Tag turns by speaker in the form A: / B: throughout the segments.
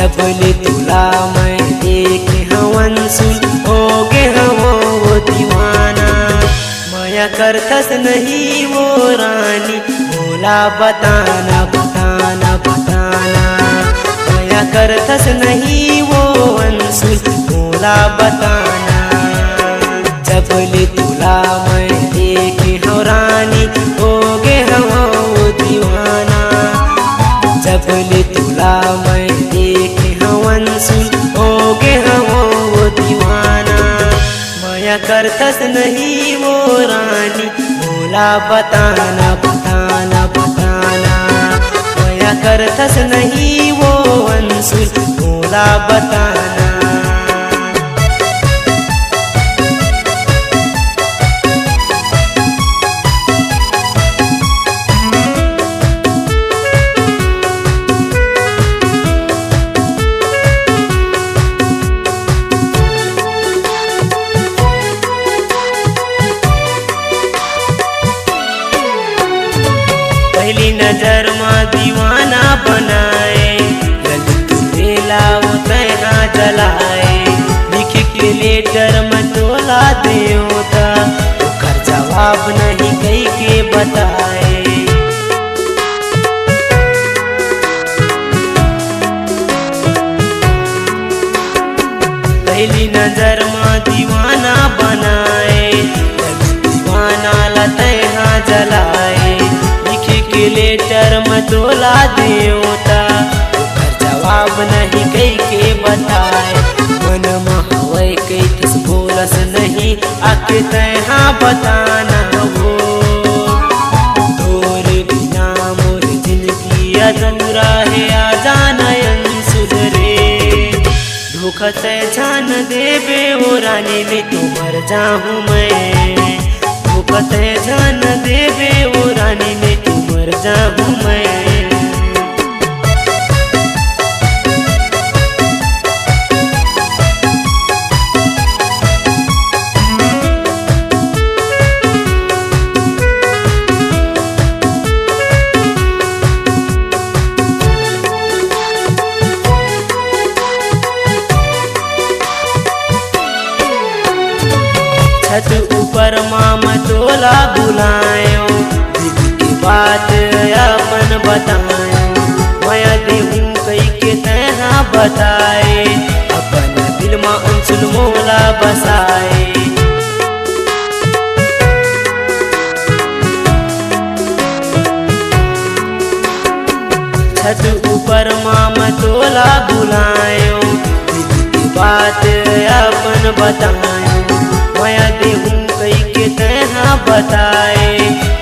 A: जबले तुला मैं देखे हवन सुन होगे हवो वो दीवाना। माया करथस नहीं वो रानी बोला बताना बताना बताना। माया करथस नहीं वो अंसुल बोला बताना। जबले तुला मैं देखे हव रानी होगे हवो वो दीवाना। जबले तुला मैं देखे हवन सुन होगे हवो वो दीवाना। माया करथस नहीं वो रानी बोला बताना बताना बताना। माया करथस नहीं वो अंसुल बोला बताना। पहली नजर माँ दीवाना बनाए ललित बेला वो तैहा जलाए। लिख के लेटर में तोला देवता ओकर जवाब नहीं कई के बताए। पहली नजर माँ दीवाना बनाए ललित दीवाना ला तैहा जलाए। के लेटर में तोला देवता ओकर जवाब नहीं कई के बताए। मन महवै कई किस बोलस नहीं आके तैहा बताना वो। तोर बिना मोर जिंदगी अधूरा है आ जाना अंसुल रे। धोखा से जान देवे वो रानी में तो मर जाऊं मैं। धोखा से जान देवे वो रानी में मर जाऊं मैं। छत ऊपर मामा तोला बुलायो बात अपन बताए। माया देहूँ कई के तैहा बताए अपन दिल में अंसुल मोला बसाए। छत ऊपर मामा तोला बुलायो की बात अपन बताए। माया देहूँ कई के तैहा बताए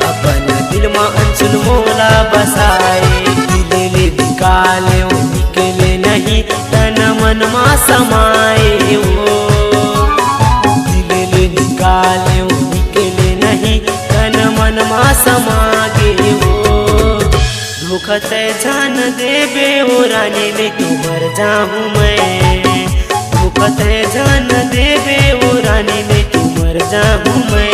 A: अपन दिल में अंसुल मोला बसाए। दिले निकाले वो निकले नहीं तन मन मा समाए वो। दिले निकाले वो निकले नहीं तन मन मा समागे वो। धोखा से जान देवे वो रानी में तो मर जाऊं मैं। धोखा से जान देवे वो रानी में तो मर जाऊं मैं।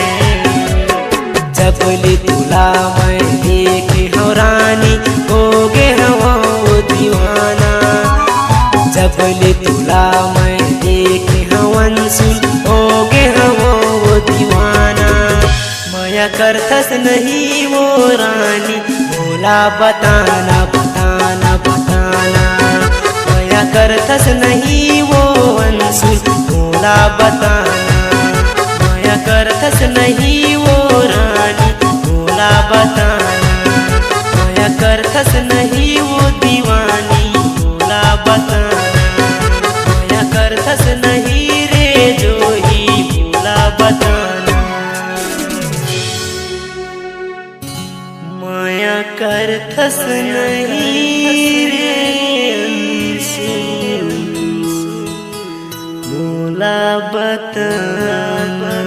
A: जबले तुला मैं देखे हव रानी होगे हवो वो दीवाना। जबले तुला मैं देखे हवन सुन होगे हवो वो दीवाना। माया करथस नहीं वो रानी बोला बताना बताना बताना। माया करथस नहीं वो अंसुल बोला बताना। माया करथस नहीं वो रानी बोला बताना। माया करथस नहीं वो दीवानी बोला बताना। माया करथस नहीं रे जोही बोला बताना। माया करथस नहीं रे अंसुल बोला बताना।